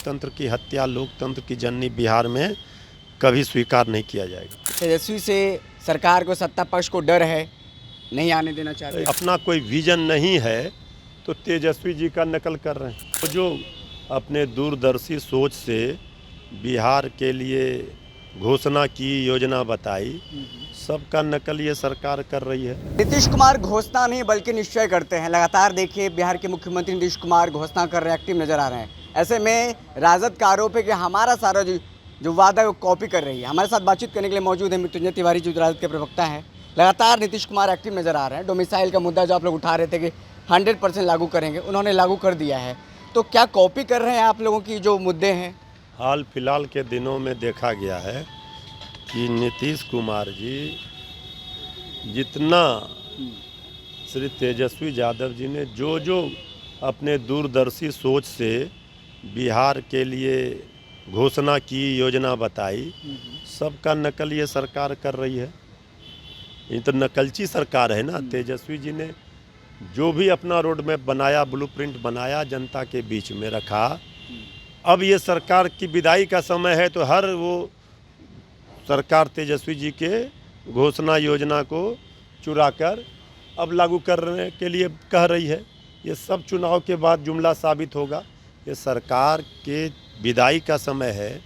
लोकतंत्र की हत्या, लोकतंत्र की जननी बिहार में कभी स्वीकार नहीं किया जाएगा। तेजस्वी से सरकार को, सत्ता पक्ष को डर है, नहीं आने देना चाहते। अपना कोई विजन नहीं है तो तेजस्वी जी का नकल कर रहे हैं। तो जो अपने दूरदर्शी सोच से बिहार के लिए घोषणा की, योजना बताई, सबका नकल ये सरकार कर रही है। नीतीश कुमार घोषणा नहीं बल्कि निश्चय करते हैं। लगातार देखिए बिहार के मुख्यमंत्री नीतीश कुमार घोषणा कर रहे हैं, एक्टिव नजर आ रहे हैं। ऐसे में राजद का आरोप है कि हमारा सारा जो वादा है वो कॉपी कर रही है। हमारे साथ बातचीत करने के लिए मौजूद है मृत्युंजय तिवारी, जो राजद के प्रवक्ता हैं। लगातार नीतीश कुमार एक्टिव नजर आ रहे हैं। डोमिसाइल का मुद्दा जो आप लोग उठा रहे थे कि 100% लागू करेंगे, उन्होंने लागू कर दिया है। तो क्या कॉपी कर रहे हैं आप लोगों की जो मुद्दे हैं? हाल फिलहाल के दिनों में देखा गया है कि नीतीश कुमार जी जितना श्री तेजस्वी यादव जी ने जो अपने दूरदर्शी सोच से बिहार के लिए घोषणा की, योजना बताई, सबका नकल ये सरकार कर रही है। ये तो नकलची सरकार है ना। तेजस्वी जी ने जो भी अपना रोड मैप बनाया, ब्लूप्रिंट बनाया, जनता के बीच में रखा। अब ये सरकार की विदाई का समय है तो हर वो सरकार तेजस्वी जी के घोषणा योजना को चुराकर अब लागू करने के लिए कह रही है। ये सब चुनाव के बाद जुमला साबित होगा। ये सरकार के विदाई का समय है,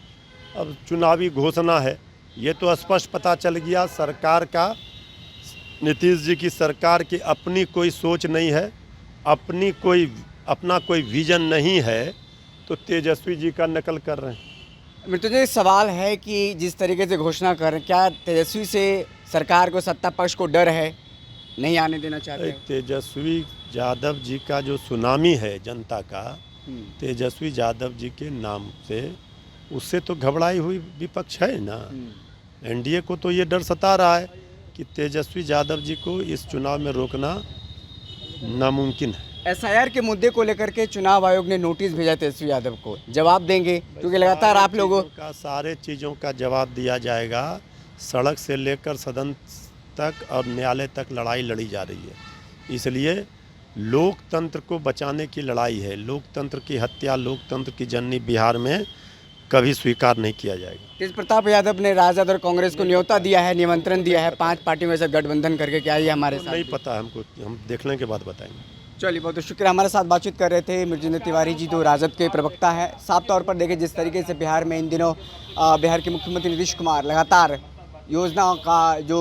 अब चुनावी घोषणा है। ये तो स्पष्ट पता चल गया सरकार का, नीतीश जी की सरकार की अपनी कोई सोच नहीं है, अपना कोई विजन नहीं है, तो तेजस्वी जी का नकल कर रहे हैं। मृत्युंजय, सवाल है कि जिस तरीके से घोषणा कर रहे हैं, क्या तेजस्वी से सरकार को, सत्ता पक्ष को डर है, नहीं आने देना चाहते? तेजस्वी यादव जी का जो सुनामी है जनता का, तेजस्वी यादव जी के नाम से, उससे तो घबराई हुई विपक्ष है ना। एनडीए को तो ये डर सता रहा है कि तेजस्वी यादव जी को इस चुनाव में रोकना नामुमकिन है। एसआईआर के मुद्दे को लेकर के चुनाव आयोग ने नोटिस भेजा तेजस्वी यादव को, जवाब देंगे? क्योंकि लगातार आप लोगों का सारे चीज़ों का जवाब दिया जाएगा। सड़क से लेकर सदन तक और न्यायालय तक लड़ाई लड़ी जा रही है। इसलिए लोकतंत्र को बचाने की लड़ाई है। लोकतंत्र की हत्या, लोकतंत्र की जननी बिहार में कभी स्वीकार नहीं किया जाएगा। तेज प्रताप यादव ने राजद और कांग्रेस को न्योता दिया है, निमंत्रण दिया है 5 पार्टियों में से गठबंधन करके। क्या ये हमारे साथ? नहीं पता हमको, हम देखने के बाद बताएंगे। चलिए, बहुत शुक्रिया। हमारे साथ बातचीत कर रहे थे मृत्युंजय तिवारी जी, जो राजद के प्रवक्ता है। साफ तौर पर देखें जिस तरीके से बिहार में इन दिनों बिहार के मुख्यमंत्री नीतीश कुमार लगातार योजनाओं का जो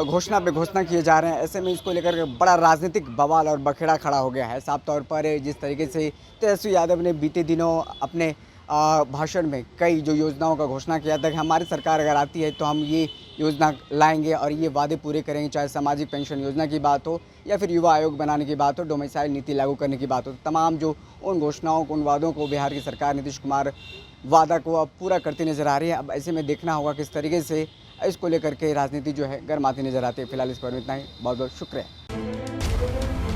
घोषणा पे घोषणा किए जा रहे हैं, ऐसे में इसको लेकर बड़ा राजनीतिक बवाल और बखेड़ा खड़ा हो गया है। साफ तौर पर जिस तरीके से तेजस्वी यादव ने बीते दिनों अपने भाषण में कई जो योजनाओं का घोषणा किया था कि हमारी सरकार अगर आती है तो हम ये योजना लाएंगे और ये वादे पूरे करेंगे, चाहे सामाजिक पेंशन योजना की बात हो या फिर युवा आयोग बनाने की बात हो, डोमिसाइल नीति लागू करने की बात हो। तमाम जो उन घोषणाओं को, उन वादों को बिहार की सरकार नीतीश कुमार वादा को अब पूरा करती नजर आ रही है। अब ऐसे में देखना होगा किस तरीके से इसको लेकर के राजनीति जो है गर्माती नजर आती है। फिलहाल इस पर इतना ही। बहुत बहुत शुक्रिया।